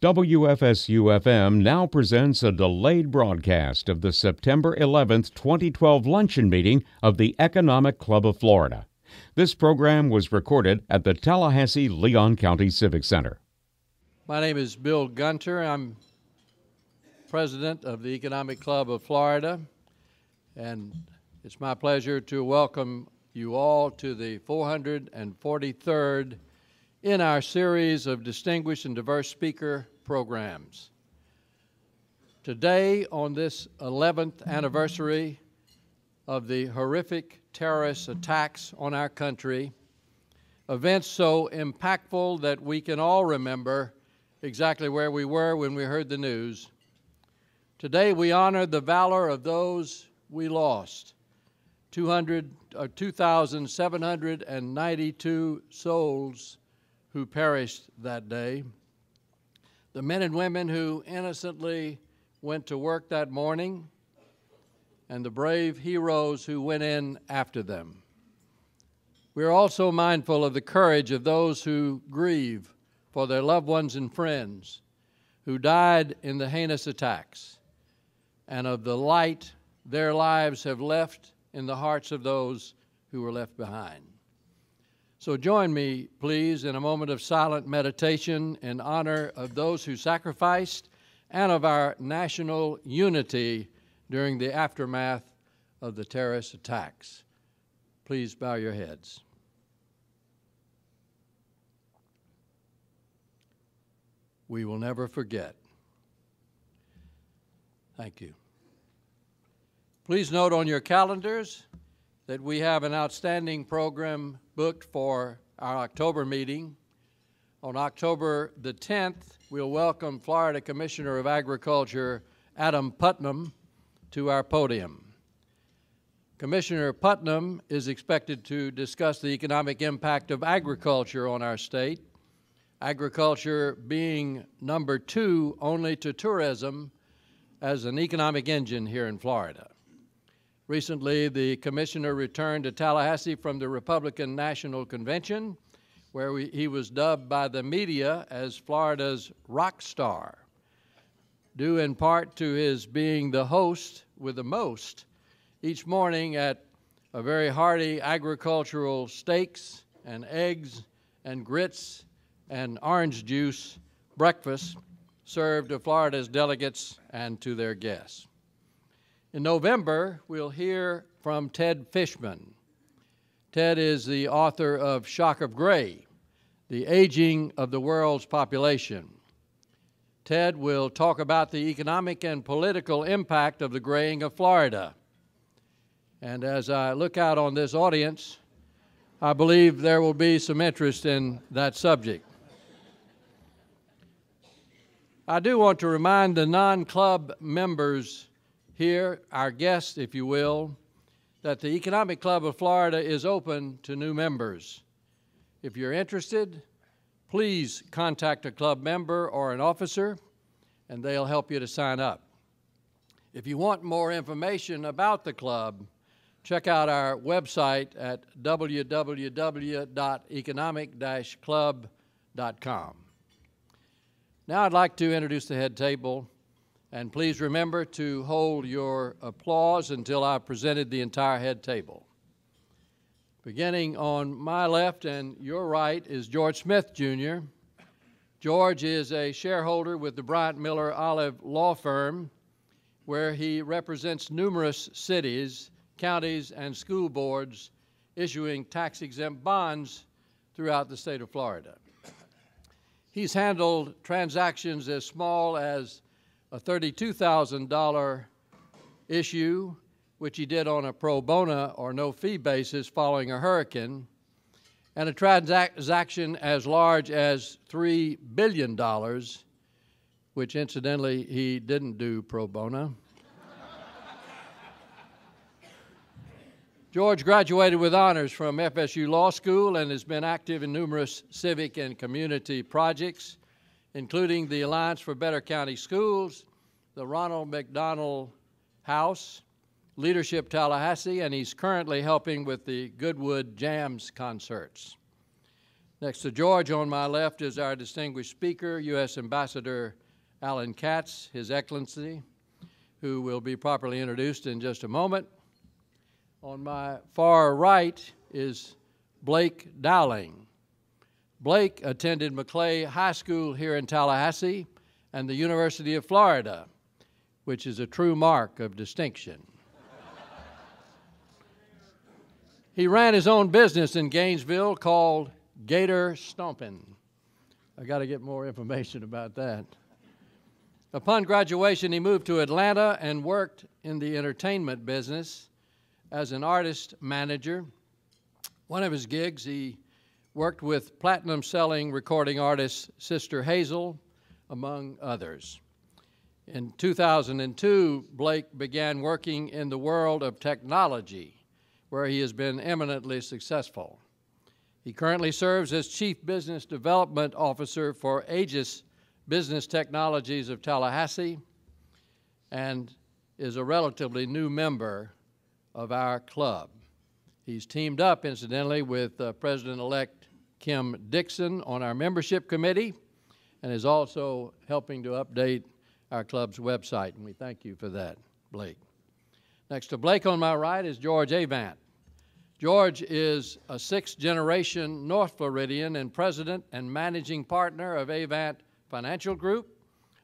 WFSU-FM now presents a delayed broadcast of the September 11th, 2012 luncheon meeting of the Economic Club of Florida. This program was recorded at the Tallahassee-Leon County Civic Center. My name is Bill Gunter. I'm president of the Economic Club of Florida, and it's my pleasure to welcome you all to the 443rd in our series of distinguished and diverse speaker programs. Today, on this 11th anniversary of the horrific terrorist attacks on our country, events so impactful that we can all remember exactly where we were when we heard the news, today we honor the valor of those we lost. 2,792 souls who perished that day. The men and women who innocently went to work that morning, and the brave heroes who went in after them. We are also mindful of the courage of those who grieve for their loved ones and friends who died in the heinous attacks, and of the light their lives have left in the hearts of those who were left behind. So join me, please, in a moment of silent meditation in honor of those who sacrificed and of our national unity during the aftermath of the terrorist attacks. Please bow your heads. We will never forget. Thank you. Please note on your calendars that we have an outstanding program booked for our October meeting. On October the 10th, we'll welcome Florida Commissioner of Agriculture Adam Putnam to our podium. Commissioner Putnam is expected to discuss the economic impact of agriculture on our state, agriculture being number 2 only to tourism as an economic engine here in Florida. Recently, the commissioner returned to Tallahassee from the Republican National Convention, where he was dubbed by the media as Florida's rock star, due in part to his being the host with the most each morning at a very hearty agricultural steaks and eggs and grits and orange juice breakfast served to Florida's delegates and to their guests. In November, we'll hear from Ted Fishman. Ted is the author of Shock of Gray, The Aging of the World's Population. Ted will talk about the economic and political impact of the graying of Florida. And as I look out on this audience, I believe there will be some interest in that subject. I do want to remind the non-club members here, our guests, if you will, that the Economic Club of Florida is open to new members. If you're interested, please contact a club member or an officer, and they'll help you to sign up. If you want more information about the club, check out our website at www.economic-club.com. Now I'd like to introduce the head table. And please remember to hold your applause until I've presented the entire head table. Beginning on my left and your right is George Smith, Jr. George is a shareholder with the Bryant Miller Olive Law Firm, where he represents numerous cities, counties, and school boards issuing tax-exempt bonds throughout the state of Florida. He's handled transactions as small as a $32,000 issue, which he did on a pro bono or no-fee basis following a hurricane, and a transaction as large as $3 billion, which incidentally he didn't do pro bono. George graduated with honors from FSU Law School and has been active in numerous civic and community projects, including the Alliance for Better County Schools, the Ronald McDonald House, Leadership Tallahassee, and he's currently helping with the Goodwood Jams concerts. Next to George on my left is our distinguished speaker, U.S. Ambassador Allan Katz, His Excellency, who will be properly introduced in just a moment. On my far right is Blake Dowling. Blake attended Maclay High School here in Tallahassee and the University of Florida, which is a true mark of distinction. He ran his own business in Gainesville called Gator Stompin'. I got to get more information about that. Upon graduation, he moved to Atlanta and worked in the entertainment business as an artist manager. One of his gigs, he worked with platinum-selling recording artist Sister Hazel, among others. In 2002, Blake began working in the world of technology, where he has been eminently successful. He currently serves as Chief Business Development Officer for Aegis Business Technologies of Tallahassee and is a relatively new member of our club. He's teamed up, incidentally, with President-elect Kim Dixon on our membership committee and is also helping to update our club's website, and we thank you for that, Blake. Next to Blake on my right is George Avant. George is a sixth-generation North Floridian and president and managing partner of Avant Financial Group,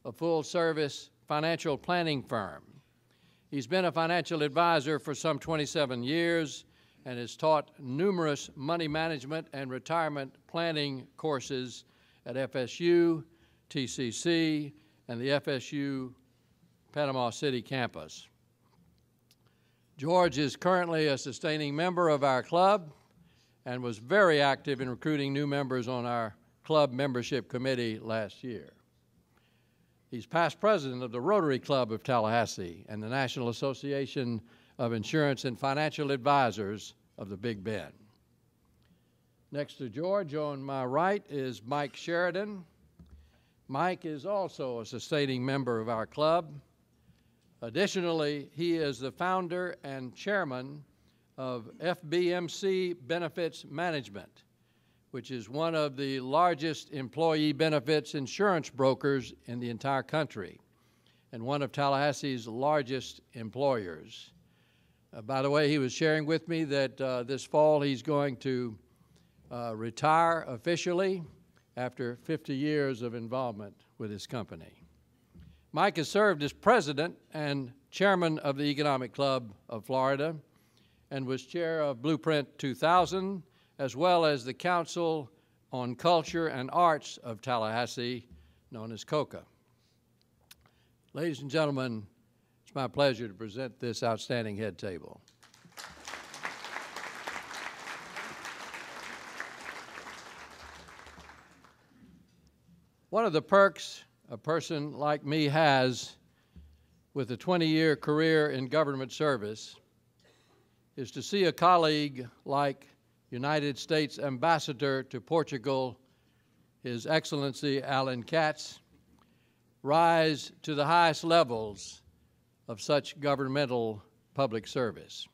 a full-service financial planning firm. He's been a financial advisor for some 27 years and has taught numerous money management and retirement planning courses at FSU, TCC, and the FSU Panama City campus. George is currently a sustaining member of our club and was very active in recruiting new members on our club membership committee last year. He's past president of the Rotary Club of Tallahassee and the National Association of Insurance and Financial Advisors of the Big Bend. Next to George on my right is Mike Sheridan. Mike is also a sustaining member of our club. Additionally, he is the founder and chairman of FBMC Benefits Management, which is one of the largest employee benefits insurance brokers in the entire country and one of Tallahassee's largest employers. By the way, he was sharing with me that this fall he's going to retire officially after 50 years of involvement with his company. Mike has served as president and chairman of the Economic Club of Florida and was chair of Blueprint 2000, as well as the Council on Culture and Arts of Tallahassee, known as COCA. Ladies and gentlemen, it's my pleasure to present this outstanding head table. One of the perks a person like me has with a 20-year career in government service is to see a colleague like United States Ambassador to Portugal, His Excellency Allan Katz, rise to the highest levels of such governmental public service.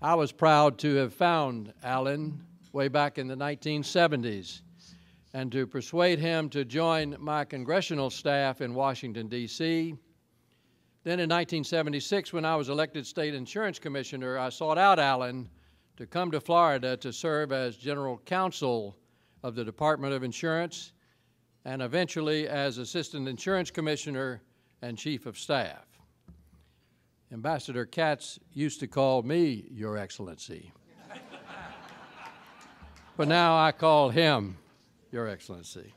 I was proud to have found Allan way back in the 1970s and to persuade him to join my congressional staff in Washington, D.C. Then in 1976, when I was elected state insurance commissioner, I sought out Allan to come to Florida to serve as general counsel of the Department of Insurance and eventually as assistant insurance commissioner and chief of staff. Ambassador Katz used to call me Your Excellency, but now I call him Your Excellency.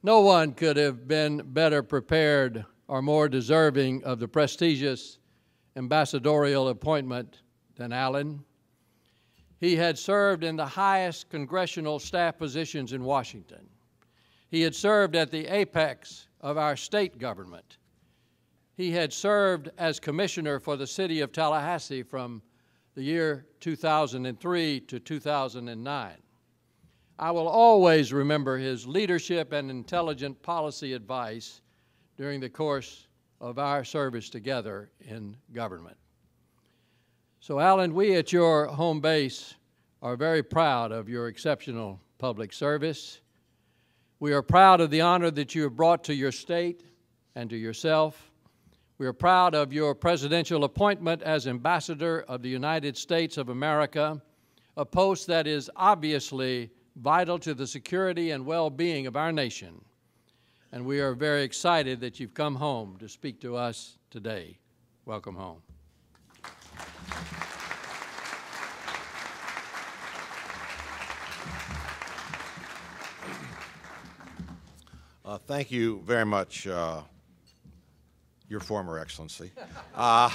No one could have been better prepared or more deserving of the prestigious ambassadorial appointment than Allan. He had served in the highest congressional staff positions in Washington. He had served at the apex of our state government. He had served as commissioner for the city of Tallahassee from the year 2003 to 2009. I will always remember his leadership and intelligent policy advice during the course of our service together in government. So, Allan, we at your home base are very proud of your exceptional public service. We are proud of the honor that you have brought to your state and to yourself. We are proud of your presidential appointment as Ambassador of the United States of America, a post that is obviously vital to the security and well-being of our nation. And we are very excited that you've come home to speak to us today. Welcome home. Thank you very much, Your Former Excellency. Now,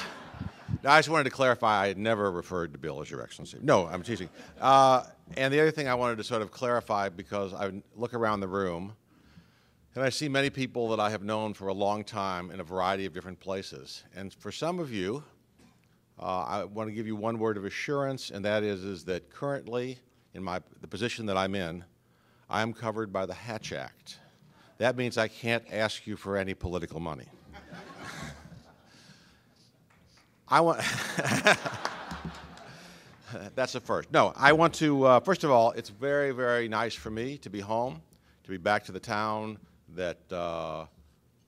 I just wanted to clarify, I had never referred to Bill as Your Excellency. No, I'm teasing. And the other thing I wanted to sort of clarify, because I look around the room, and I see many people that I have known for a long time in a variety of different places. And for some of you, I want to give you one word of assurance, and that is that currently, in the position that I'm in, I am covered by the Hatch Act. That means I can't ask you for any political money. That's a first. No, I want to, first of all, it's very, very nice for me to be home, to be back to the town that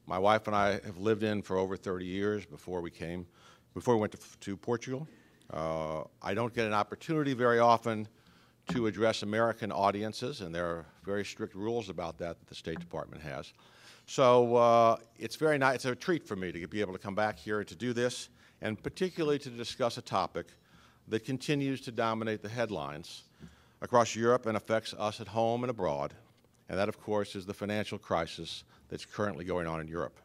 my wife and I have lived in for over 30 years before we went to Portugal. I don't get an opportunity very often to address American audiences, and there are very strict rules about that the State Department has. So it's very nice. It's a treat for me to be able to come back here and to do this, and particularly to discuss a topic that continues to dominate the headlines across Europe and affects us at home and abroad, and that, of course, is the financial crisis that's currently going on in Europe.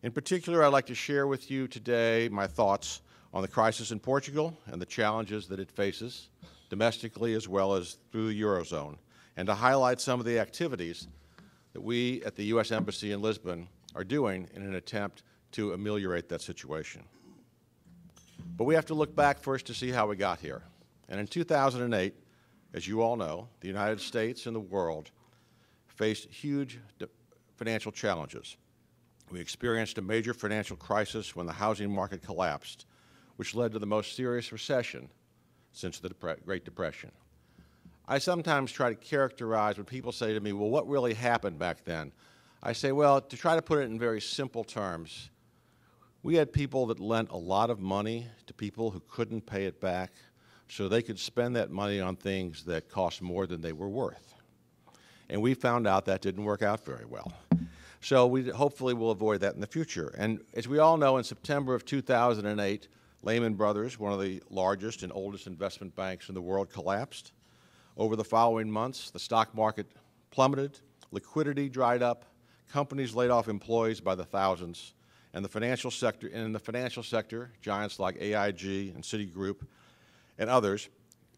In particular, I'd like to share with you today my thoughts on the crisis in Portugal and the challenges that it faces, domestically as well as through the Eurozone, and to highlight some of the activities that we at the U.S. Embassy in Lisbon are doing in an attempt to ameliorate that situation. But we have to look back first to see how we got here. And in 2008, as you all know, the United States and the world faced huge financial challenges. We experienced a major financial crisis when the housing market collapsed, which led to the most serious recession since the Great Depression. I sometimes try to characterize when people say to me, well, what really happened back then? I say, well, to try to put it in very simple terms, we had people that lent a lot of money to people who couldn't pay it back so they could spend that money on things that cost more than they were worth. And we found out that didn't work out very well. So we hopefully will avoid that in the future. And as we all know, in September of 2008, Lehman Brothers, one of the largest and oldest investment banks in the world, collapsed. Over the following months, the stock market plummeted, liquidity dried up, companies laid off employees by the thousands, and in the financial sector, giants like AIG and Citigroup and others,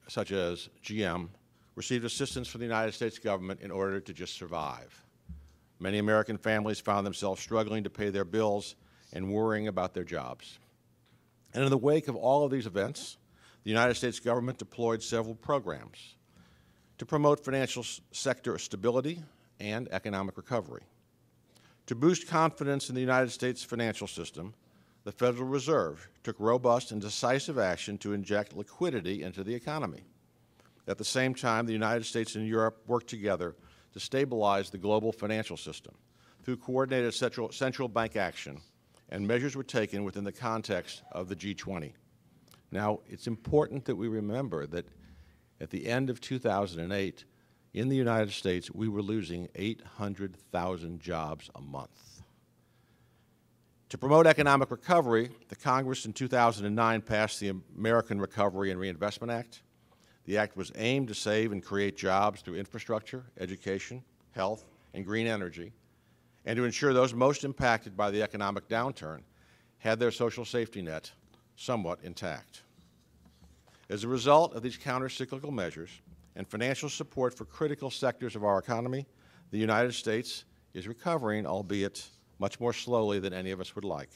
such as GM, received assistance from the United States government in order to just survive. Many American families found themselves struggling to pay their bills and worrying about their jobs. And in the wake of all of these events, the United States government deployed several programs to promote financial sector stability and economic recovery. To boost confidence in the United States financial system, the Federal Reserve took robust and decisive action to inject liquidity into the economy. At the same time, the United States and Europe worked together to stabilize the global financial system through coordinated central bank action, and measures were taken within the context of the G20. Now, it's important that we remember that at the end of 2008, in the United States, we were losing 800,000 jobs a month. To promote economic recovery, the Congress in 2009 passed the American Recovery and Reinvestment Act. The act was aimed to save and create jobs through infrastructure, education, health, and green energy, and to ensure those most impacted by the economic downturn had their social safety net somewhat intact. As a result of these counter-cyclical measures and financial support for critical sectors of our economy, the United States is recovering, albeit much more slowly than any of us would like.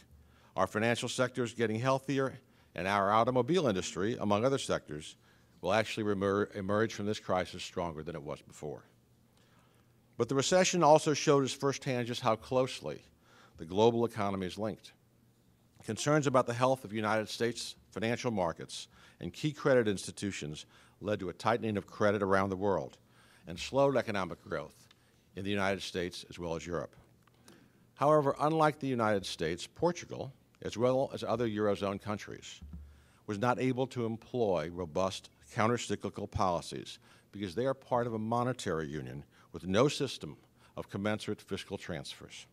Our financial sector is getting healthier, and our automobile industry, among other sectors, will actually emerge from this crisis stronger than it was before. But the recession also showed us firsthand just how closely the global economy is linked. Concerns about the health of United States financial markets and key credit institutions led to a tightening of credit around the world and slowed economic growth in the United States as well as Europe. However, unlike the United States, Portugal, as well as other Eurozone countries, was not able to employ robust countercyclical policies because they are part of a monetary union with no system of commensurate fiscal transfers.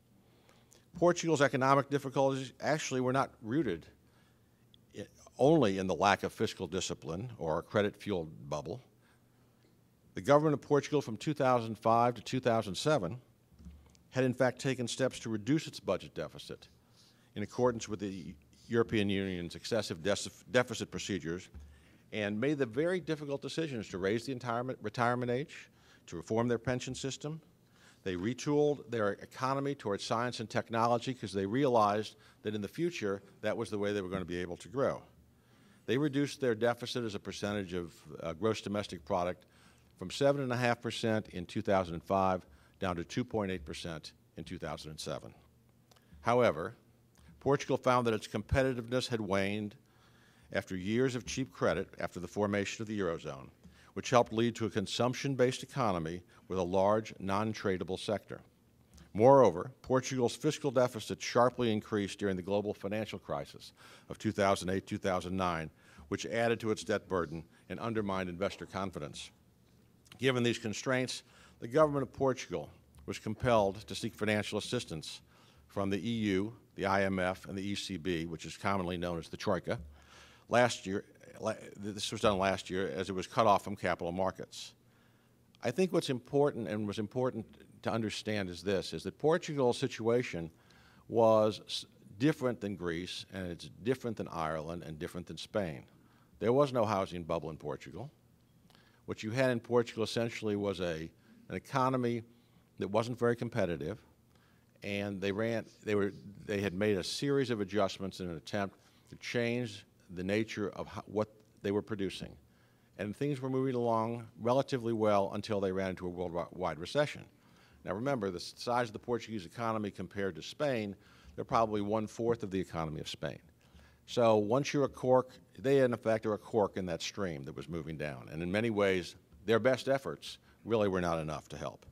Portugal's economic difficulties actually were not rooted only in the lack of fiscal discipline or a credit-fueled bubble. The government of Portugal from 2005 to 2007 had in fact taken steps to reduce its budget deficit in accordance with the European Union's excessive deficit procedures and made the very difficult decisions to raise the retirement age, to reform their pension system. They retooled their economy towards science and technology because they realized that in the future that was the way they were going to be able to grow. They reduced their deficit as a percentage of gross domestic product from 7.5% in 2005 down to 2.8% in 2007. However, Portugal found that its competitiveness had waned after years of cheap credit after the formation of the Eurozone, which helped lead to a consumption-based economy with a large non-tradable sector. Moreover, Portugal's fiscal deficit sharply increased during the global financial crisis of 2008-2009, which added to its debt burden and undermined investor confidence. Given these constraints, the government of Portugal was compelled to seek financial assistance from the EU, the IMF, and the ECB, which is commonly known as the Troika. This was done last year as it was cut off from capital markets. I think what's important and was important to understand is this, is that Portugal's situation was different than Greece, and it's different than Ireland and different than Spain. There was no housing bubble in Portugal. What you had in Portugal essentially was an economy that wasn't very competitive, and they had made a series of adjustments in an attempt to change the nature of what they were producing. And things were moving along relatively well until they ran into a worldwide recession. Now remember, the size of the Portuguese economy compared to Spain, they're probably 1/4 of the economy of Spain. So once you're a cork, they in effect are a cork in that stream that was moving down. And in many ways, their best efforts really were not enough to help.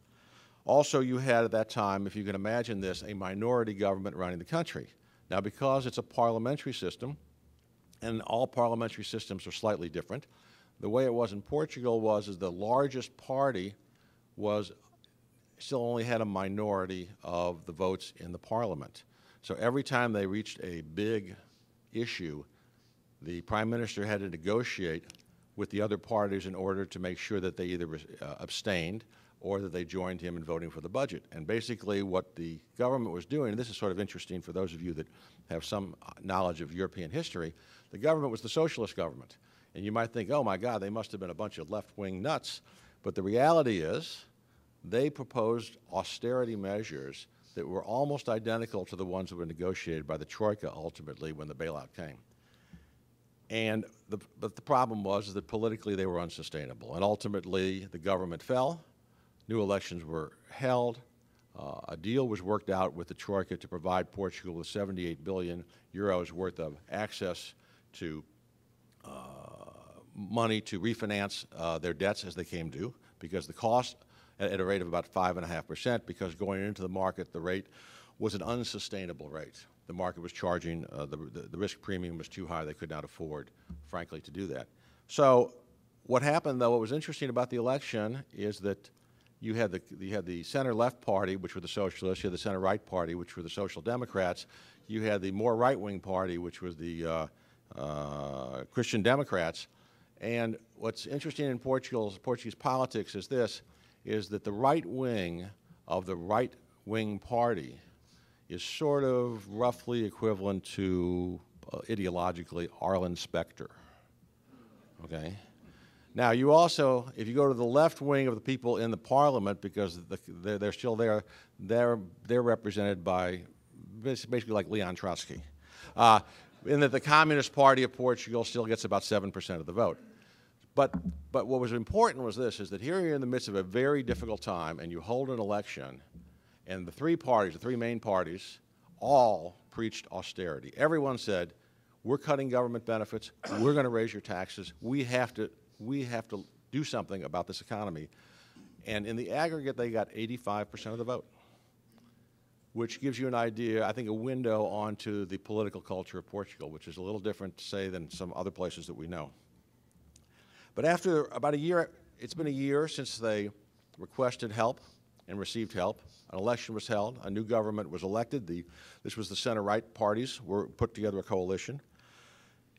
Also, you had at that time, if you can imagine this, a minority government running the country. Now because it's a parliamentary system, and all parliamentary systems are slightly different, the way it was in Portugal was the largest party still only had a minority of the votes in the parliament. So every time they reached a big issue, the prime minister had to negotiate with the other parties in order to make sure that they either abstained or that they joined him in voting for the budget. And basically what the government was doing, and this is sort of interesting for those of you that have some knowledge of European history, the government was the socialist government. And you might think, oh my God, they must have been a bunch of left-wing nuts. But the reality is they proposed austerity measures that were almost identical to the ones that were negotiated by the Troika ultimately when the bailout came. But the problem was that politically they were unsustainable. And ultimately the government fell, new elections were held, a deal was worked out with the Troika to provide Portugal with 78 billion euros worth of access to money to refinance their debts as they came due, because the cost at a rate of about 5.5%, because going into the market the rate was an unsustainable rate. The market was charging, the risk premium was too high, they could not afford, frankly, to do that. So what happened, though, what was interesting about the election is that you had the center-left party, which were the socialists, you had the center-right party, which were the social democrats, you had the more right-wing party, which was the Christian Democrats. And what's interesting in Portuguese politics is this, is that the right wing of the right-wing party is sort of roughly equivalent to, ideologically, Arlen Specter, okay? Now, you also, if you go to the left wing of the people in the parliament, because they're still there, they're represented by basically like Leon Trotsky. In that the Communist Party of Portugal still gets about 7% of the vote. But what was important was this, is that here you're in the midst of a very difficult time, and you hold an election, and the three main parties, all preached austerity. Everyone said, we're cutting government benefits, we're going to raise your taxes, we have to we have to do something about this economy. And in the aggregate, they got 85% of the vote, which gives you an idea, I think, a window onto the political culture of Portugal, which is a little different, to say, than some other places that we know. But after about a year, it's been a year since they requested help and received help. An election was held. A new government was elected. This was the center-right parties were put together a coalition.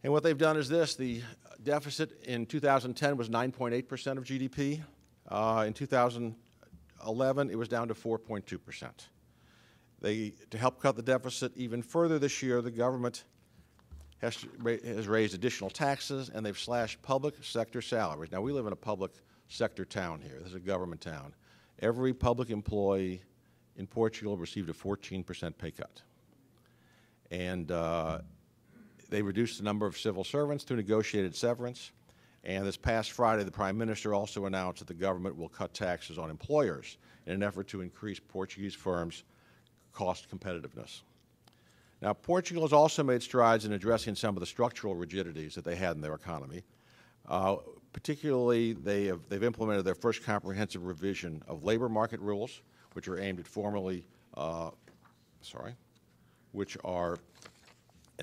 And what they've done is this. The deficit in 2010 was 9.8% of GDP. In 2011, it was down to 4.2%. To help cut the deficit even further this year, the government has raised additional taxes, and they've slashed public sector salaries. Now, we live in a public sector town here. This is a government town. Every public employee in Portugal received a 14% pay cut. And they reduced the number of civil servants through negotiated severance. And this past Friday, the Prime Minister also announced that the government will cut taxes on employers in an effort to increase Portuguese firms' cost competitiveness. Now, Portugal has also made strides in addressing some of the structural rigidities that they had in their economy. Particularly, they've implemented their first comprehensive revision of labor market rules, which are aimed at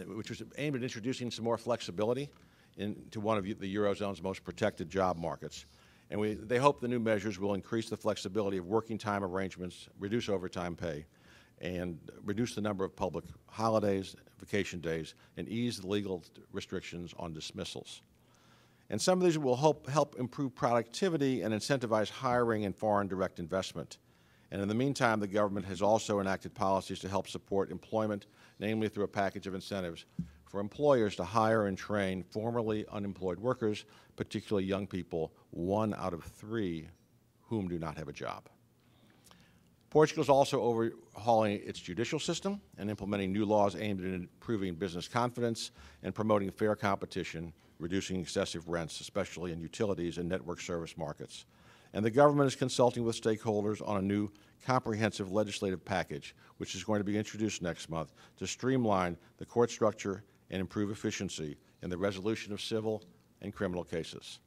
which was aimed at introducing some more flexibility into one of the Eurozone's most protected job markets. And they hope the new measures will increase the flexibility of working time arrangements, reduce overtime pay, and reduce the number of public holidays, vacation days, and ease the legal restrictions on dismissals. And some of these will help improve productivity and incentivize hiring and foreign direct investment. And in the meantime, the government has also enacted policies to help support employment, namely through a package of incentives for employers to hire and train formerly unemployed workers, particularly young people, 1 out of 3 whom do not have a job. Portugal is also overhauling its judicial system and implementing new laws aimed at improving business confidence and promoting fair competition, reducing excessive rents, especially in utilities and network service markets. And the government is consulting with stakeholders on a new comprehensive legislative package, which is going to be introduced next month to streamline the court structure and improve efficiency in the resolution of civil and criminal cases.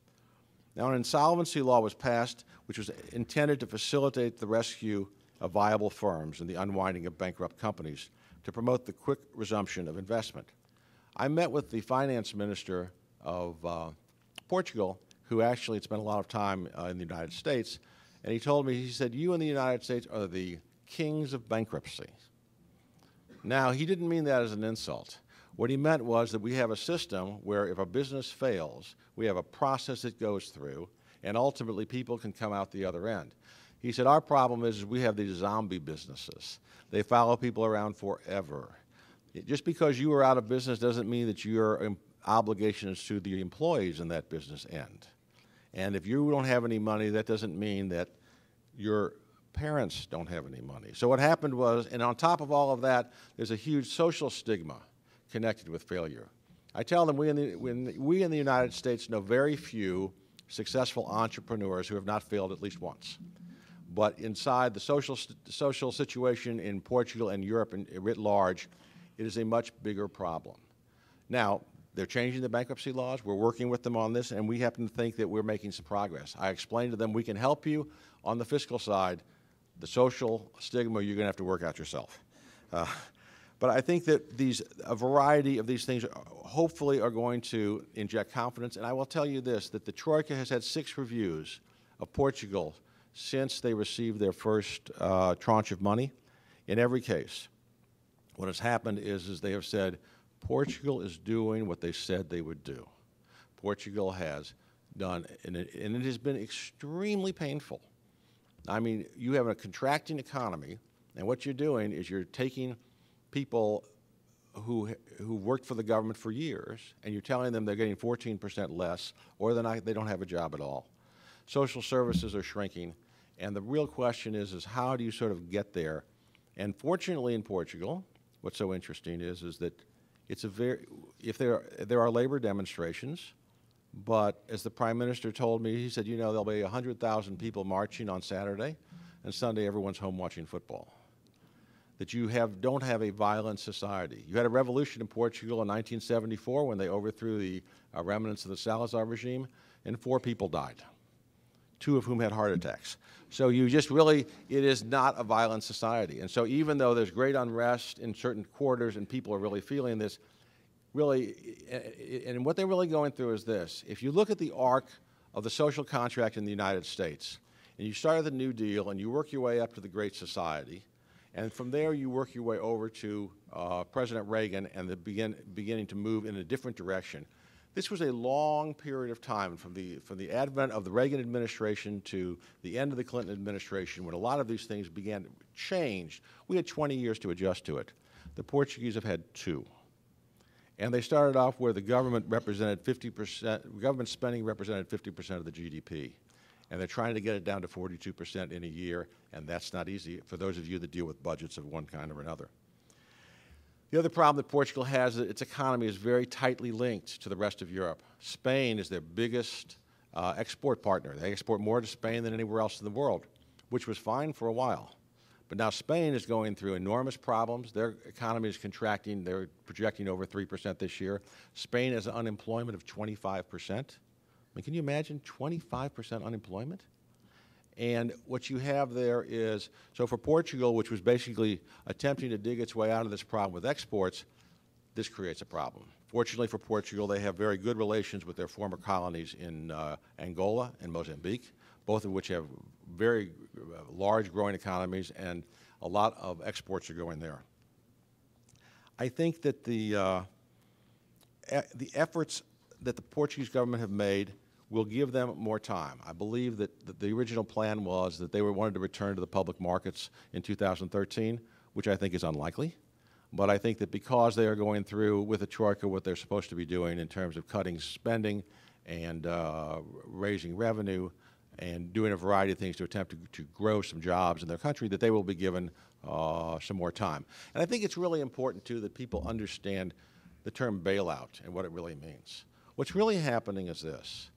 Now, an insolvency law was passed, which was intended to facilitate the rescue of viable firms and the unwinding of bankrupt companies to promote the quick resumption of investment. I met with the finance minister of Portugal, who actually had spent a lot of time in the United States, and he told me, he said, you in the United States are the kings of bankruptcy. Now, he didn't mean that as an insult. What he meant was that we have a system where if a business fails, we have a process it goes through, and ultimately people can come out the other end. He said, our problem is we have these zombie businesses. They follow people around forever. Just because you are out of business doesn't mean that your obligations to the employees in that business end. And if you don't have any money, that doesn't mean that your parents don't have any money. So what happened was, and on top of all of that, there's a huge social stigma connected with failure. I tell them we in the United States know very few successful entrepreneurs who have not failed at least once. But inside the social situation in Portugal and Europe writ large, it is a much bigger problem. Now, they're changing the bankruptcy laws. We're working with them on this, and we happen to think that we're making some progress. I explained to them we can help you on the fiscal side. The social stigma, you're going to have to work out yourself. But I think that a variety of these things hopefully are going to inject confidence. And I will tell you this, that the Troika has had 6 reviews of Portugal since they received their first tranche of money. In every case, what has happened is they have said, Portugal is doing what they said they would do. Portugal has done, and it has been extremely painful. I mean, you have a contracting economy, and what you're doing is you're taking people who worked for the government for years, and you're telling them they're getting 14% less, or they don't have a job at all. Social services are shrinking, and the real question is how do you sort of get there? And fortunately in Portugal, what's so interesting is that it's there are labor demonstrations, but as the Prime Minister told me, he said, you know, there'll be 100,000 people marching on Saturday, and Sunday everyone's home watching football. That you don't have a violent society. You had a revolution in Portugal in 1974 when they overthrew the remnants of the Salazar regime. and 4 people died, 2 of whom had heart attacks. So you just really, it is not a violent society. And so even though there's great unrest in certain quarters and people are really feeling this, really, and what they're really going through is this. If you look at the arc of the social contract in the United States, and you start at the New Deal and you work your way up to the Great Society, and from there you work your way over to President Reagan and beginning to move in a different direction. This was a long period of time from the advent of the Reagan administration to the end of the Clinton administration when a lot of these things began to change. We had 20 years to adjust to it. The Portuguese have had 2. And they started off where the government represented 50%, government spending represented 50% of the GDP. And they're trying to get it down to 42% in a year, and that's not easy for those of you that deal with budgets of one kind or another. The other problem that Portugal has is that its economy is very tightly linked to the rest of Europe. Spain is their biggest export partner. They export more to Spain than anywhere else in the world, which was fine for a while. But now Spain is going through enormous problems. Their economy is contracting. They're projecting over 3% this year. Spain has an unemployment of 25%. I mean, can you imagine 25% unemployment? And what you have there is, so for Portugal, which was basically attempting to dig its way out of this problem with exports, this creates a problem. Fortunately for Portugal, they have very good relations with their former colonies in Angola and Mozambique, both of which have very large growing economies, and a lot of exports are going there. I think that the efforts that the Portuguese government have made will give them more time. I believe that the original plan was that they wanted to return to the public markets in 2013, which I think is unlikely. But I think that because they are going through with the Troika what they're supposed to be doing in terms of cutting spending and raising revenue and doing a variety of things to attempt to grow some jobs in their country, that they will be given some more time. And I think it's really important, too, that people understand the term bailout and what it really means. What's really happening is this.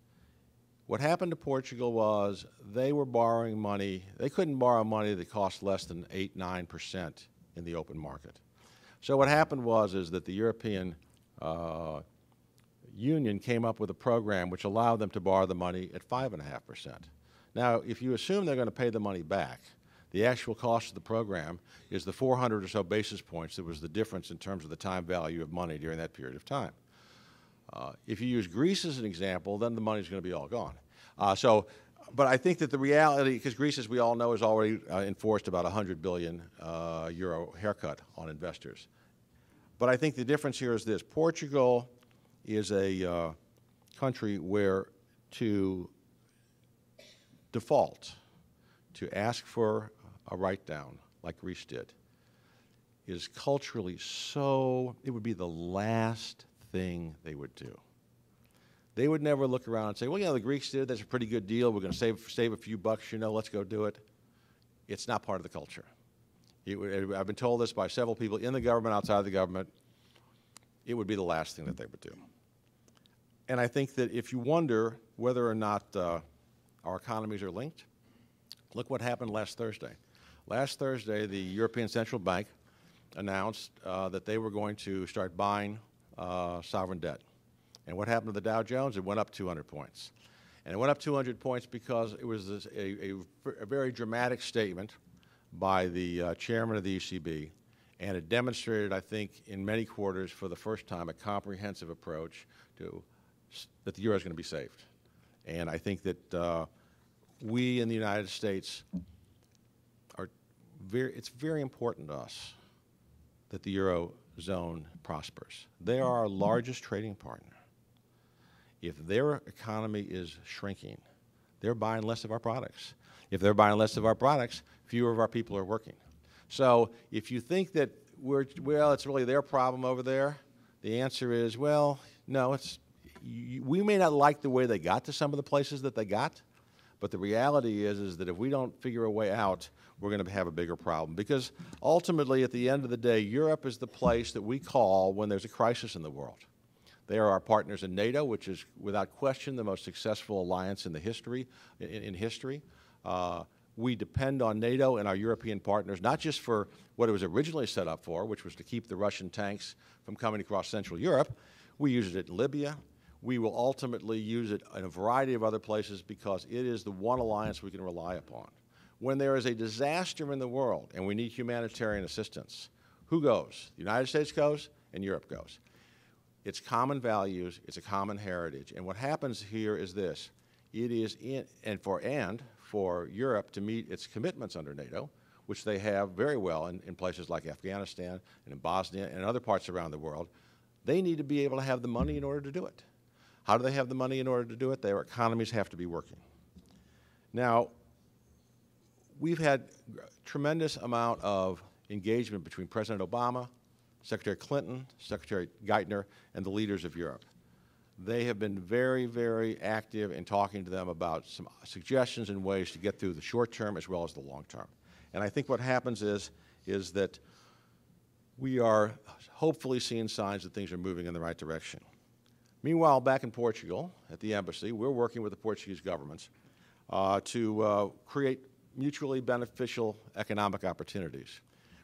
What happened to Portugal was they were borrowing money. They couldn't borrow money that cost less than 8, 9% in the open market. So what happened is that the European Union came up with a program which allowed them to borrow the money at 5.5%. Now, if you assume they're going to pay the money back, the actual cost of the program is the 400 or so basis points that was the difference in terms of the time value of money during that period of time. If you use Greece as an example, then the money's going to be all gone. But I think that the reality, because Greece, as we all know, has already enforced about 100 billion euro haircut on investors. But I think the difference here is this. Portugal is a country where to default, to ask for a write-down, like Greece did, is culturally so, it would be the last thing they would do. They would never look around and say, well, you know, the Greeks did, that's a pretty good deal, we're going to save a few bucks, you know, let's go do it. It's not part of the culture. I've been told this by several people in the government, outside of the government. It would be the last thing that they would do. And I think that if you wonder whether or not our economies are linked, look what happened last Thursday. Last Thursday, the European Central Bank announced that they were going to start buying sovereign debt. And what happened to the Dow Jones? It went up 200 points. And it went up 200 points because it was a very dramatic statement by the chairman of the ECB, and it demonstrated, I think, in many quarters for the first time, a comprehensive approach to that the euro is going to be saved. And I think that we in the United States it's very important to us that the Eurozone prospers. They are our largest trading partner. If their economy is shrinking, they're buying less of our products. If they're buying less of our products, fewer of our people are working. So if you think that it's really their problem over there, the answer is, well, no, we may not like the way they got to some of the places that they got, but the reality is that if we don't figure a way out, we're going to have a bigger problem. Because ultimately, at the end of the day, Europe is the place that we call when there's a crisis in the world. They are our partners in NATO, which is without question the most successful alliance in history. We depend on NATO and our European partners, not just for what it was originally set up for, which was to keep the Russian tanks from coming across Central Europe. We use it in Libya. we will ultimately use it in a variety of other places because it is the one alliance we can rely upon. When there is a disaster in the world and we need humanitarian assistance, who goes? The United States goes and Europe goes. It's common values, it's a common heritage, and what happens here is this. It is for Europe to meet its commitments under NATO, which they have very well in places like Afghanistan and in Bosnia and other parts around the world, they need to be able to have the money in order to do it. How do they have the money in order to do it? Their economies have to be working. Now, we've had a tremendous amount of engagement between President Obama, Secretary Clinton, Secretary Geithner, and the leaders of Europe. They have been very, very active in talking to them about some suggestions and ways to get through the short term as well as the long term. And I think what happens is that we are hopefully seeing signs that things are moving in the right direction. Meanwhile, back in Portugal, at the embassy, we're working with the Portuguese governments to create mutually beneficial economic opportunities.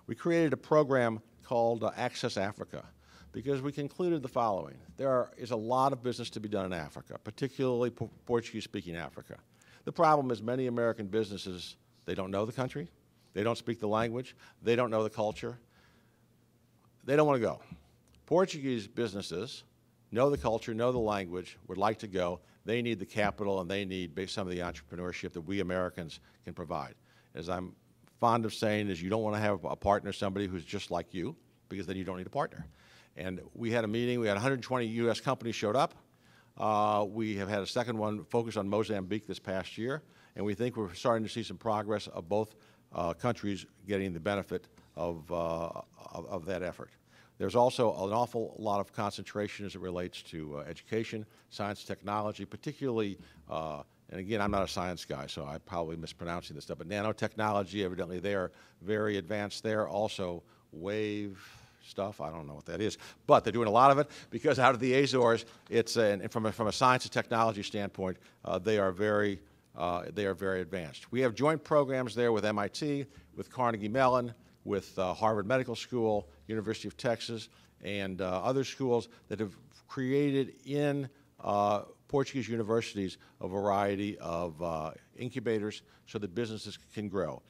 We created a program called Access Africa because we concluded the following. There is a lot of business to be done in Africa, particularly Portuguese-speaking Africa. The problem is many American businesses, they don't know the country, they don't speak the language, they don't know the culture, they don't want to go. Portuguese businesses know the culture, know the language, would like to go. They need the capital and they need some of the entrepreneurship that we Americans can provide. As I'm fond of saying is you don't want to have a partner, somebody who's just like you, because then you don't need a partner. And we had a meeting, we had 120 U.S. companies showed up. We have had a second one focused on Mozambique this past year, and we think we're starting to see some progress of both countries getting the benefit of that effort. There's also an awful lot of concentration as it relates to education, science, technology, particularly, and again, I'm not a science guy, so I'm probably mispronouncing this stuff, but nanotechnology, evidently they are very advanced there. Also, wave stuff, I don't know what that is, but they're doing a lot of it because out of the Azores, it's from a science and technology standpoint, they are very advanced. We have joint programs there with MIT, with Carnegie Mellon, with Harvard Medical School, University of Texas, and other schools that have created in Portuguese universities a variety of incubators so that businesses can grow.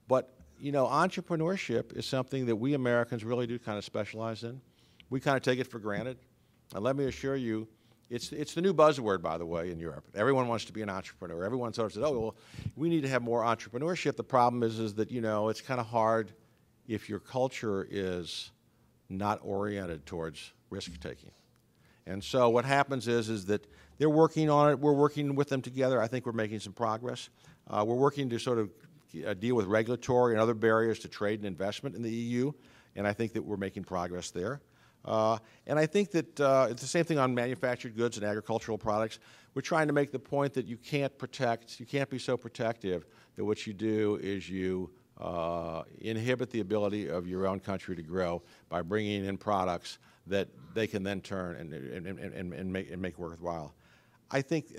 But, you know, entrepreneurship is something that we Americans really do kind of specialize in. We kind of take it for granted. And let me assure you, it's the new buzzword, by the way, in Europe. Everyone wants to be an entrepreneur. Everyone sort of says, oh, well, we need to have more entrepreneurship. The problem is that, you know, it's kind of hard if your culture is not oriented towards risk-taking. And so what happens is that they're working on it. We're working with them together. I think we're making some progress. We're working to sort of deal with regulatory and other barriers to trade and investment in the EU, and I think that we're making progress there. And I think that it's the same thing on manufactured goods and agricultural products. We're trying to make the point that you can't be so protective that what you do is you inhibit the ability of your own country to grow by bringing in products that they can then turn and make worthwhile. I think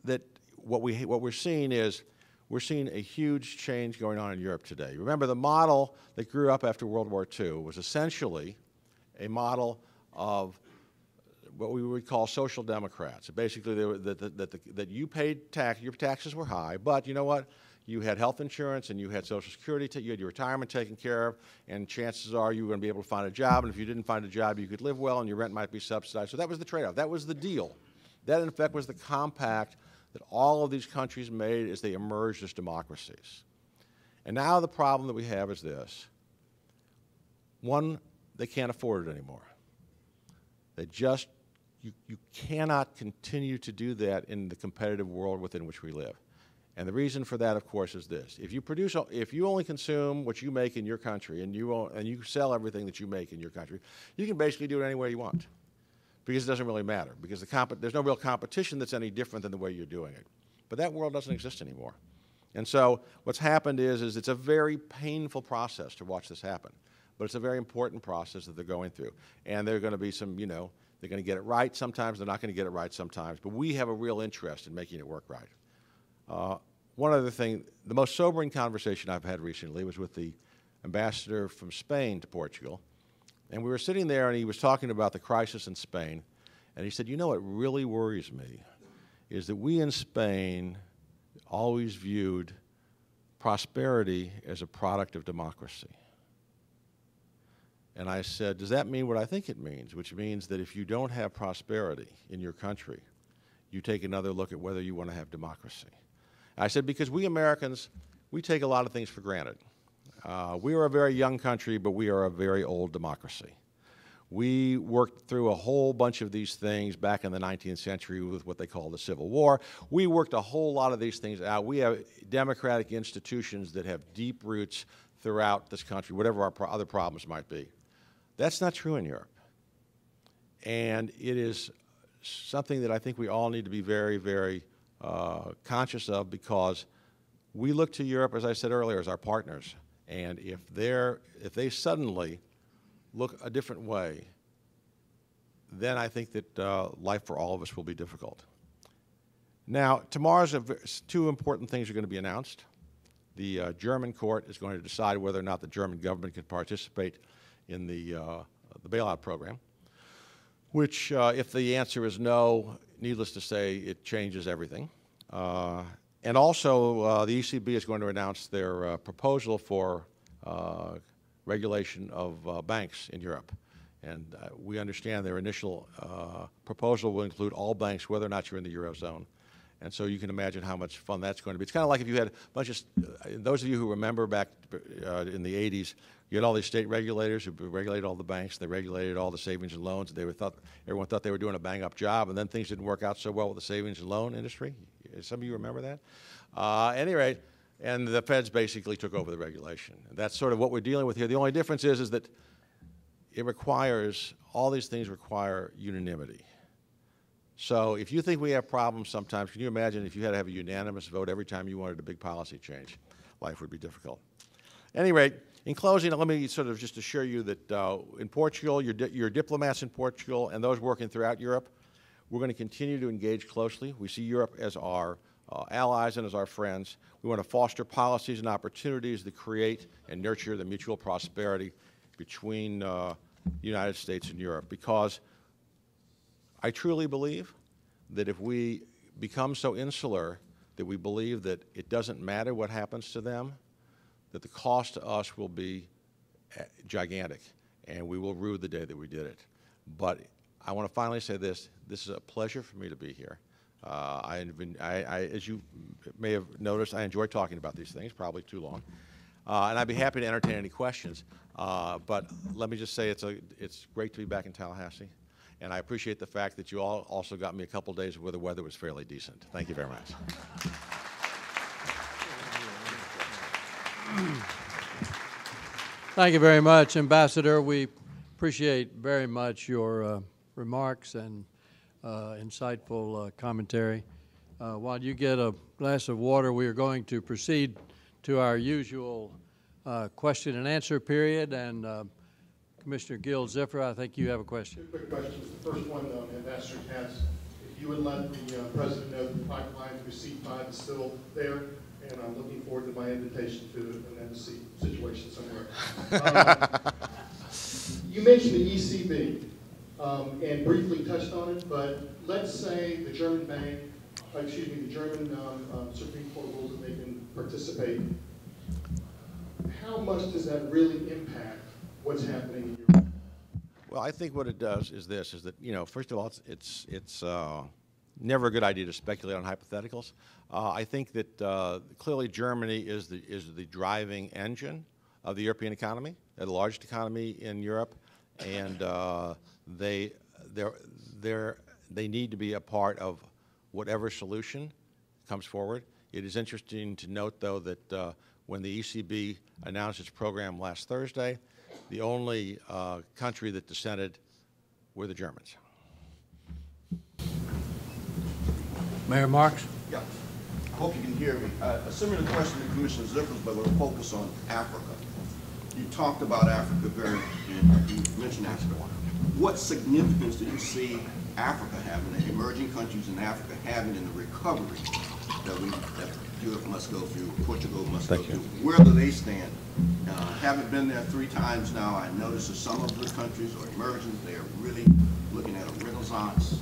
that what we're seeing is we're seeing a huge change going on in Europe today. Remember, the model that grew up after World War II was essentially a model of what we would call social democrats. Basically, that you paid tax, your taxes were high, but you know what? You had health insurance and you had Social Security, you had your retirement taken care of, and chances are you were going to be able to find a job, and if you didn't find a job, you could live well and your rent might be subsidized. So that was the trade-off. That was the deal. That, in effect, was the compact that all of these countries made as they emerged as democracies. And now the problem that we have is this. One, they can't afford it anymore. They just, you cannot continue to do that in the competitive world within which we live. And the reason for that, of course, is this. If you only consume what you make in your country and you sell everything that you make in your country, you can basically do it any way you want because it doesn't really matter because there's no real competition that's any different than the way you're doing it. But that world doesn't exist anymore. And so what's happened is it's a very painful process to watch this happen. But it's a very important process that they're going through. And there are going to be some, you know, they're going to get it right sometimes, they're not going to get it right sometimes. But we have a real interest in making it work right. One other thing, the most sobering conversation I've had recently was with the ambassador from Spain to Portugal. And we were sitting there and he was talking about the crisis in Spain. And he said, you know what really worries me is that we in Spain always viewed prosperity as a product of democracy. And I said, does that mean what I think it means? Which means that if you don't have prosperity in your country, you take another look at whether you want to have democracy. I said, because we Americans, we take a lot of things for granted. We are a very young country, but we are a very old democracy. We worked through a whole bunch of these things back in the 19th century with what they call the Civil War. We worked a whole lot of these things out. We have democratic institutions that have deep roots throughout this country, whatever our other problems might be. That's not true in Europe. And it is something that I think we all need to be very, very conscious of, because we look to Europe, as I said earlier, as our partners. And if they suddenly look a different way, then I think that life for all of us will be difficult. Now, tomorrow's two important things are going to be announced. The German court is going to decide whether or not the German government can participate in the bailout program, which, if the answer is no, needless to say, it changes everything. And also, the ECB is going to announce their proposal for regulation of banks in Europe. And we understand their initial proposal will include all banks, whether or not you're in the Eurozone. And so you can imagine how much fun that's going to be. It's kind of like if you had a bunch of, those of you who remember back in the 80s, you had all these state regulators who regulated all the banks, they regulated all the savings and loans. Everyone thought they were doing a bang-up job, and then things didn't work out so well with the savings and loan industry. Some of you remember that? At any rate, and the feds basically took over the regulation. And that's sort of what we're dealing with here. The only difference is that it requires, all these things require unanimity. So if you think we have problems sometimes, can you imagine if you had to have a unanimous vote every time you wanted a big policy change? Life would be difficult. At any rate, in closing, let me sort of just assure you that in Portugal, your diplomats in Portugal and those working throughout Europe, we're going to continue to engage closely. We see Europe as our allies and as our friends. We want to foster policies and opportunities that create and nurture the mutual prosperity between the United States and Europe, because I truly believe that if we become so insular that we believe that it doesn't matter what happens to them, that the cost to us will be gigantic, and we will rue the day that we did it. But I want to finally say this. This is a pleasure for me to be here. As you may have noticed, I enjoy talking about these things, probably too long. And I'd be happy to entertain any questions. But let me just say it's great to be back in Tallahassee. And I appreciate the fact that you all also got me a couple days where the weather was fairly decent. Thank you very much. Thank you very much, Ambassador. We appreciate very much your remarks and insightful commentary. While you get a glass of water, we are going to proceed to our usual question and answer period. And Commissioner Gil Ziffer, I think you have a question. Two quick questions. The first one, Ambassador Katz, if you would let the President know that the pipeline through C5 is still there, and I'm looking forward to my invitation to an embassy situation somewhere. You mentioned the ECB and briefly touched on it, but let's say the German bank, the German Supreme Court rules that they can participate. How much does that really impact what's happening in Europe? Well, I think what it does is this, is that, first of all, it's never a good idea to speculate on hypotheticals. I think that clearly Germany is the driving engine of the European economy, the largest economy in Europe, and they need to be a part of whatever solution comes forward. It is interesting to note, though, that when the ECB announced its program last Thursday, the only country that dissented were the Germans. Mayor Marks? Yeah. I hope you can hear me. A similar question to Commissioner Ziffer's, but with a focus on Africa. You talked about Africa and you mentioned Africa. What significance do you see Africa having, the emerging countries in Africa having in the recovery that Europe must go through, Portugal must Thank go you. through. Where do they stand? Haven't been there 3 times now. I noticed that some of the countries are emerging. They are really looking at a renaissance.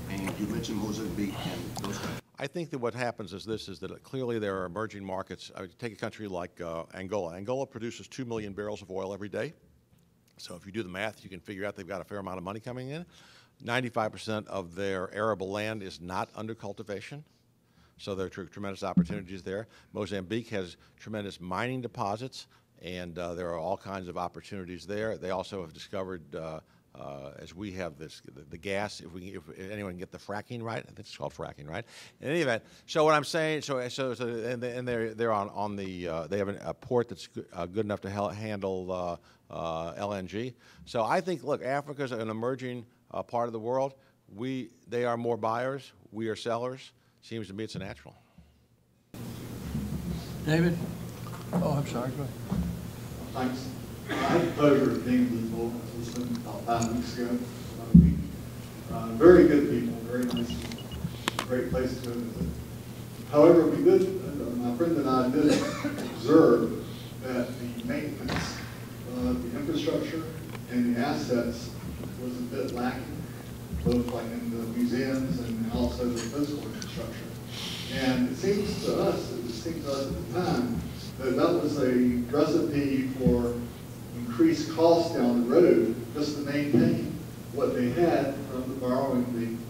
And you mentioned Mozambique and those countries. I think that what happens is this, is that clearly there are emerging markets. Take a country like Angola. Angola produces 2 million barrels of oil every day. So if you do the math, you can figure out they've got a fair amount of money coming in. 95% of their arable land is not under cultivation. So there are tremendous opportunities there. Mozambique has tremendous mining deposits, and there are all kinds of opportunities there. They also have discovered, as we have this, the gas, if anyone can get the fracking right, I think it's called fracking, right? In any event, so what I'm saying, and they're on the, they have a port that's good enough to handle LNG. So I think, look, Africa's an emerging part of the world. They are more buyers, we are sellers. Seems to me it's a natural. David? Oh, I'm sorry, go ahead. Thanks. I had the pleasure of being with Louisville. I was listening about 5 weeks ago, about a week. Very good people, very nice people. Great place to go visit. However, we did, my friend and I did observe that the maintenance of the infrastructure and the assets was a bit lacking, both like in the museums and also the physical infrastructure. And it seems to us at the time, that was a recipe for increased costs down the road just to maintain what they had from the borrowing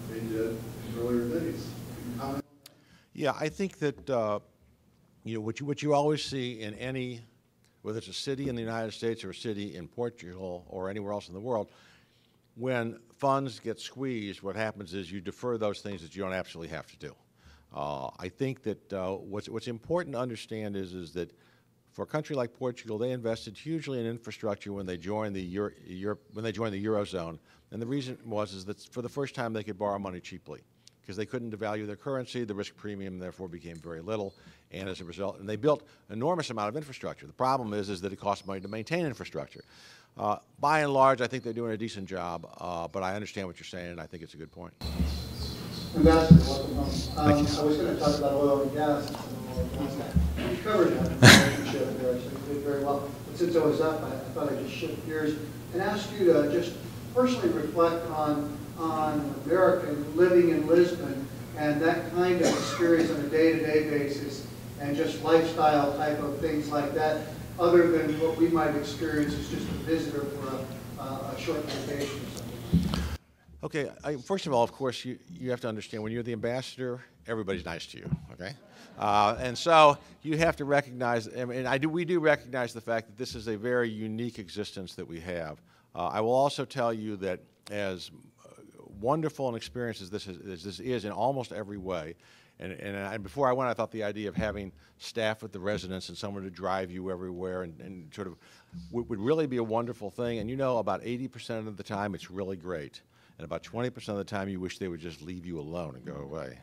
they did in earlier days. Can you comment on that? Yeah, I think that you know what you always see in any, whether it's a city in the United States or a city in Portugal or anywhere else in the world, when funds get squeezed, what happens is you defer those things that you don't absolutely have to do. I think that what's important to understand is that for a country like Portugal, they invested hugely in infrastructure when they joined the Eurozone, and the reason is that for the first time they could borrow money cheaply because they couldn't devalue their currency. The risk premium therefore became very little, and as a result, and they built an enormous amount of infrastructure. The problem is that it costs money to maintain infrastructure. By and large, I think they're doing a decent job, but I understand what you're saying, and I think it's a good point. Ambassador, welcome home. I was going to talk about oil and gas. You covered that relationship there, so you did very well. But since I was up, I thought I'd just shift gears and ask you to just personally reflect on American living in Lisbon and that kind of experience on a day-to-day basis and just lifestyle type of things like that, other than what we might experience as just a visitor for a short vacation or something. Okay, first of all, of course, you have to understand when you're the ambassador, everybody's nice to you, okay? And so you have to recognize, and we do recognize the fact that this is a very unique existence that we have. I will also tell you that as wonderful an experience as this is in almost every way, and before I went, I thought the idea of having staff at the residence and someone to drive you everywhere and sort of would really be a wonderful thing. And you know, about 80% of the time, it's really great. And about 20% of the time, you wish they would just leave you alone and go away.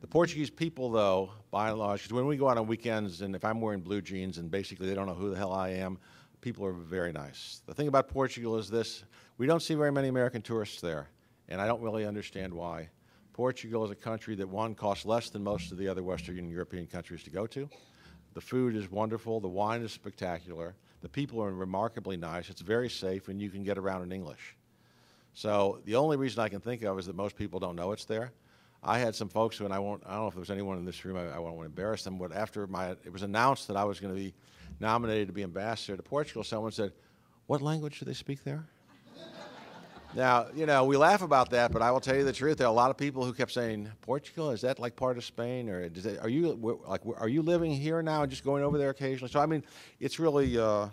The Portuguese people, though, by and large, because when we go out on weekends, and if I'm wearing blue jeans and basically they don't know who the hell I am, people are very nice. The thing about Portugal is this: we don't see very many American tourists there, and I don't really understand why. Portugal is a country that, one, costs less than most of the other Western European countries to go to. The food is wonderful. The wine is spectacular. The people are remarkably nice. It's very safe, and you can get around in English. So the only reason I can think of is that most people don't know it's there. I had some folks who, and I don't know if there's anyone in this room, I won't want to embarrass them, but after it was announced that I was going to be nominated to be ambassador to Portugal, someone said, "What language do they speak there?" Now, you know, we laugh about that, but I will tell you the truth. There are a lot of people who kept saying, "Portugal, is that like part of Spain, or are you living here now and just going over there occasionally?" So I mean, it's really, but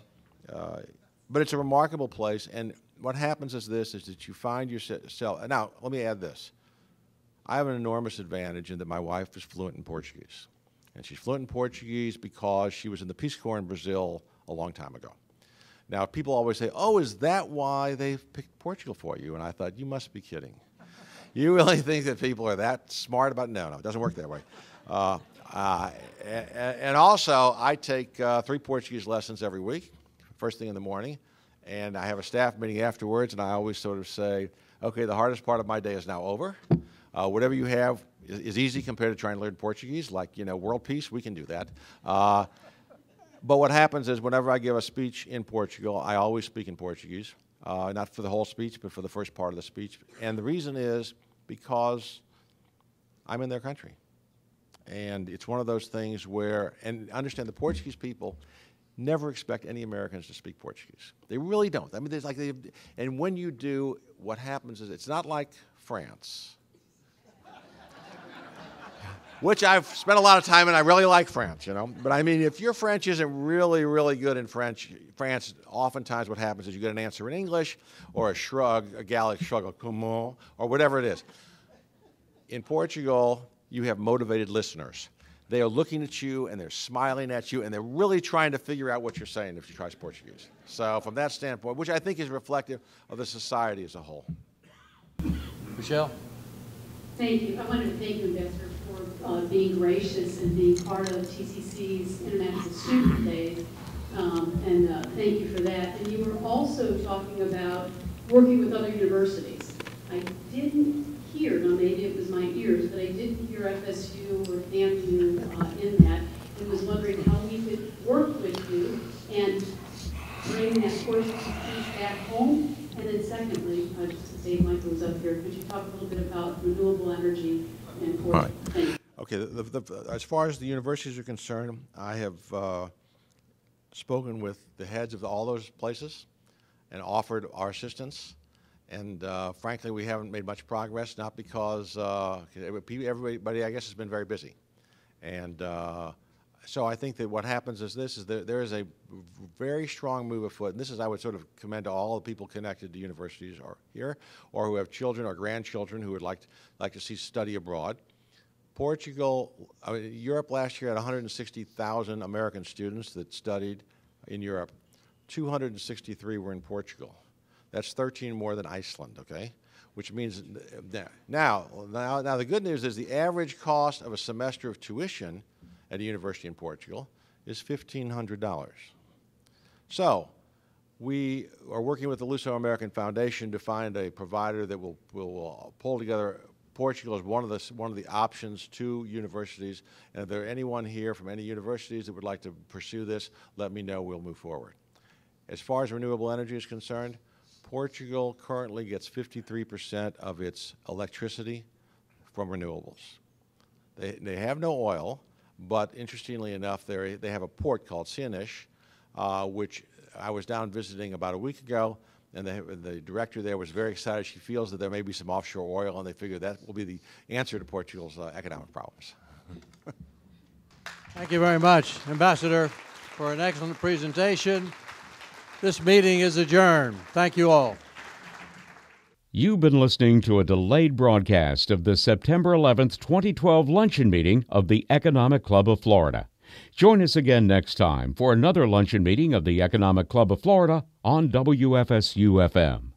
it's a remarkable place. And what happens is this: is that you find yourself. Now, let me add this: I have an enormous advantage in that my wife is fluent in Portuguese, and she's fluent in Portuguese because she was in the Peace Corps in Brazil a long time ago. Now, people always say, "Oh, is that why they picked Portugal for you?" And I thought, you must be kidding. You really think that people are that smart about it? No, it doesn't work that way. And also, I take 3 Portuguese lessons every week, first thing in the morning, and I have a staff meeting afterwards, and I always sort of say, "Okay, the hardest part of my day is now over. Whatever you have, is easy compared to trying to learn Portuguese. Like, world peace, we can do that. But what happens is whenever I give a speech in Portugal, I always speak in Portuguese. Not for the whole speech, but for the first part of the speech. And the reason is because I'm in their country. And it's one of those things where, and understand the Portuguese people never expect any Americans to speak Portuguese. They really don't. I mean, and when you do, what happens is it's not like France, which I've spent a lot of time in. I really like France, But I mean, if your French isn't really, really good in France, oftentimes what happens is you get an answer in English or a shrug, a Gallic shrug, a comment, or whatever it is. In Portugal, you have motivated listeners. They are looking at you and they're smiling at you and they're really trying to figure out what you're saying if you try Portuguese. So from that standpoint, which I think is reflective of the society as a whole. Michelle? Thank you. I wanted to thank you, Ambassador, for being gracious and being part of TCC's International Student Days. Thank you for that. And you were also talking about working with other universities. I didn't hear, now maybe it was my ears, but I didn't hear FSU or FAMU in that, and was wondering how we could work with you and bring that course piece back home. And then secondly, just to say Michael was up here, could you talk a little bit about renewable energy and Portugal? Thank you. Okay, as far as the universities are concerned, I have spoken with the heads of all those places and offered our assistance. And frankly, we haven't made much progress, not because everybody, I guess, has been very busy. And so I think that what happens is there is a very strong move afoot, and this is, I would sort of commend to all the people connected to universities or here, or who have children or grandchildren who would like to see study abroad. Portugal, Europe last year had 160,000 American students that studied in Europe. 263 were in Portugal. That's 13 more than Iceland, okay? Which means, now the good news is the average cost of a semester of tuition at a university in Portugal is $1,500. So we are working with the Luso-American Foundation to find a provider that will pull together Portugal as one of the options to universities. And if there are anyone here from any universities that would like to pursue this, let me know. We'll move forward. As far as renewable energy is concerned, Portugal currently gets 53% of its electricity from renewables. They have no oil, but interestingly enough, they have a port called Sines, which I was down visiting about a week ago, and the director there was very excited. She feels that there may be some offshore oil, and they figure that will be the answer to Portugal's economic problems. Thank you very much, Ambassador, for an excellent presentation. This meeting is adjourned. Thank you all. You've been listening to a delayed broadcast of the September 11th, 2012 luncheon meeting of the Economic Club of Florida. Join us again next time for another luncheon meeting of the Economic Club of Florida on WFSU-FM.